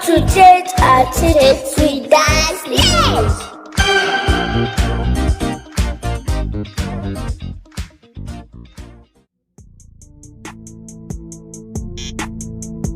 to tete-a-tete with Dashley.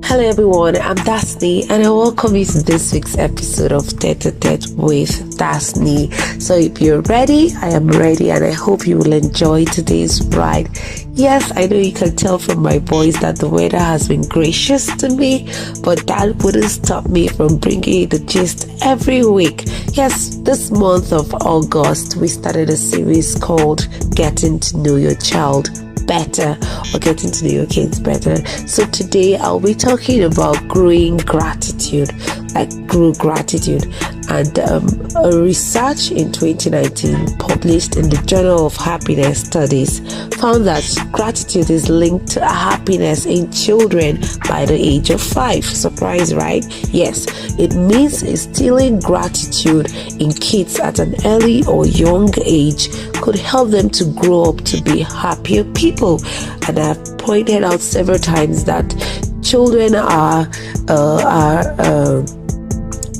Hello everyone, I'm Dashley and I welcome you to this week's episode of Tete-a-Tete with Dashley. So if you're ready, I am ready and I hope you will enjoy today's ride. Yes, I know you can tell from my voice that the weather has been gracious to me, but that wouldn't stop me from bringing you the gist every week. Yes, this month of August, we started a series called Getting to Know Your Child Better, or Getting to Know Your Kids Better. So today I'll be talking about growing gratitude, like grow gratitude. And a research in 2019 published in the Journal of Happiness Studies found that gratitude is linked to happiness in children by the age of 5. Surprise, right? Yes, it means instilling gratitude in kids at an early or young age could help them to grow up to be happier people. And I've pointed out several times that children are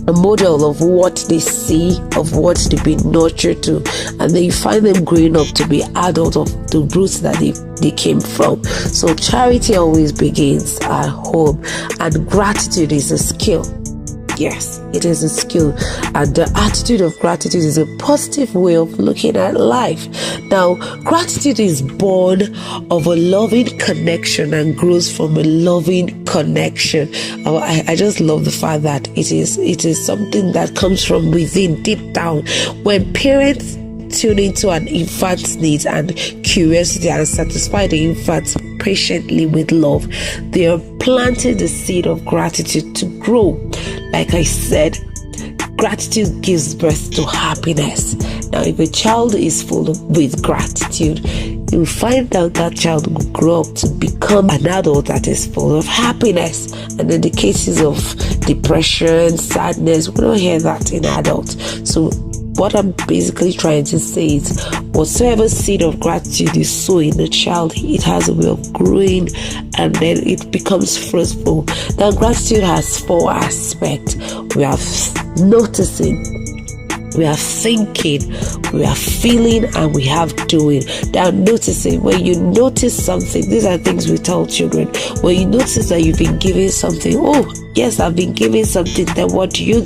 a model of what they see, of what they've been nurtured to, and then you find them growing up to be adults of the roots that they came from. So charity always begins at home, and gratitude is a skill. Yes, it is a skill, and the attitude of gratitude is a positive way of looking at life. Now, gratitude is born of a loving connection and grows from a loving connection. I just love the fact that it is something that comes from within, deep down. When parents tune into an infant's needs and curiosity and satisfy the infant patiently with love, they are planting the seed of gratitude to grow. Like I said, gratitude gives birth to happiness. Now, if a child is full with gratitude, you will find out that child will grow up to become an adult that is full of happiness. And in the cases of depression, sadness, we don't hear that in adults. So what I'm basically trying to say is, whatsoever seed of gratitude is sown in a child, it has a way of growing and then it becomes fruitful. Now, gratitude has 4 aspects. We are noticing, we are thinking, we are feeling, and we have doing. Now, noticing, when you notice something, these are things we tell children. When you notice that you've been given something, oh yes, I've been given something, then what do? You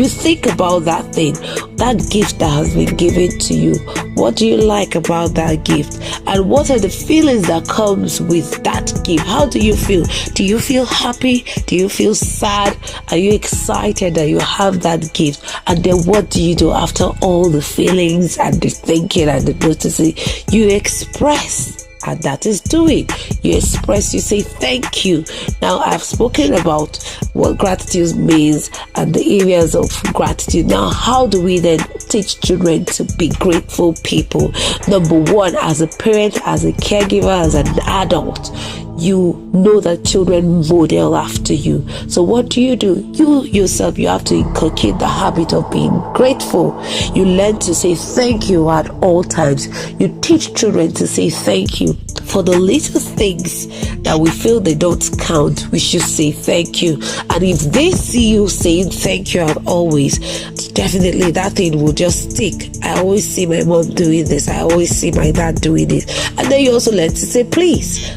think about that thing, that gift that has been given to you. What do you like about that gift? And what are the feelings that comes with that gift? How do you feel? Do you feel happy? Do you feel sad? Are you excited that you have that gift? And then what do you do after all the feelings and the thinking and the noticing? You express. And that is doing. You express, you say thank you. Now, I've spoken about what gratitude means and the areas of gratitude. Now, how do we then teach children to be grateful people? Number 1, as a parent, as a caregiver, as an adult, you know that children model after you. So what do? You yourself, you have to inculcate the habit of being grateful. You learn to say thank you at all times. You teach children to say thank you. For the little things that we feel they don't count, we should say thank you. And if they see you saying thank you at always, definitely that thing will just stick. I always see my mom doing this. I always see my dad doing this. And then you also learn to say please.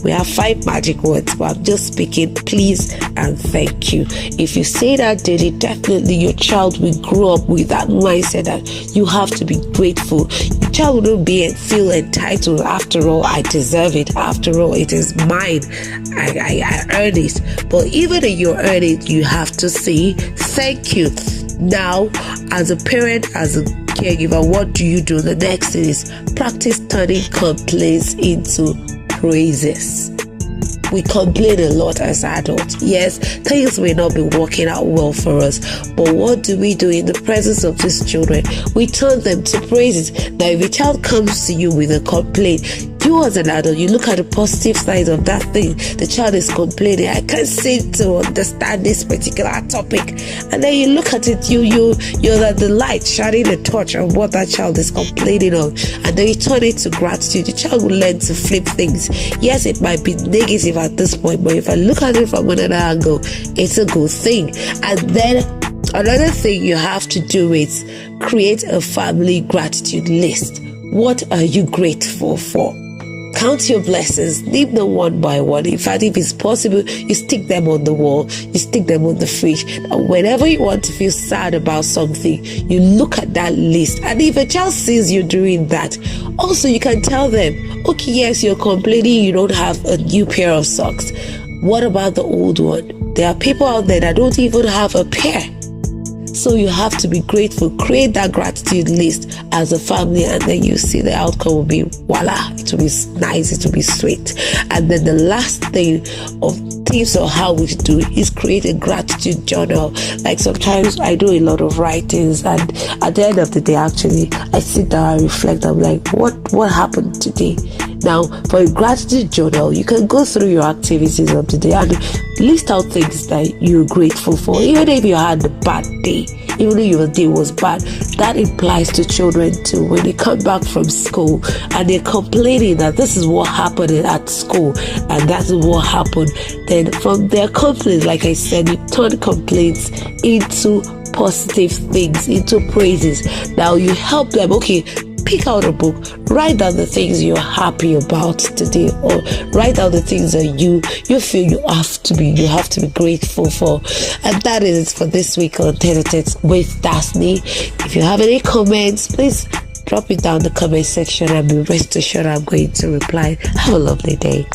We have 5 magic words, but I'm just speaking please and thank you. If you say that daily, definitely your child will grow up with that mindset that you have to be grateful. Your child will not feel entitled. After all, I deserve it. After all, it is mine. I earned it. But even if you earn it, you have to say thank you. Now, as a parent, as a caregiver, what do? The next thing is practice turning complaints into praises. We complain a lot as adults. Yes, things may not be working out well for us, but what do we do in the presence of these children? We turn them to praises. Now, if a child comes to you with a complaint, you as an adult, you look at the positive side of that thing. The child is complaining, I can't seem to understand this particular topic, and then you look at it, you're the light shining the torch on what that child is complaining of, and then you turn it to gratitude. The child will learn to flip things. Yes, it might be negative at this point, but if I look at it from another angle, it's a good thing. And then another thing you have to do is create a family gratitude list. What are you grateful for? Count your blessings, name them one by one. In fact, if it's possible, you stick them on the wall, you stick them on the fridge. And whenever you want to feel sad about something, you look at that list. And if a child sees you doing that, also you can tell them, okay, yes, you're complaining you don't have a new pair of socks. What about the old one? There are people out there that don't even have a pair. So you have to be grateful. Create that gratitude list as a family, and then you see the outcome will be voila. It will be nice, it will be sweet. And then the last thing of tips on how we do is create a gratitude journal. Like sometimes I do a lot of writings, and at the end of the day, actually, I sit down and reflect. I'm like, what happened today? Now, for a gratitude journal, you can go through your activities of the day and list out things that you're grateful for. Even if you had a bad day, even if your day was bad, that implies to children too. When they come back from school and they're complaining that this is what happened at school and that is what happened, then from their complaints, like I said, you turn complaints into positive things, into praises. Now you help them, okay, pick out a book, write down the things you're happy about today, or write down the things that you feel you have to be grateful for. And that is it for this week on Tete-a-Tete with Daseny. If you have any comments, please drop it down in the comment section, and be rest assured I'm going to reply. Have a lovely day.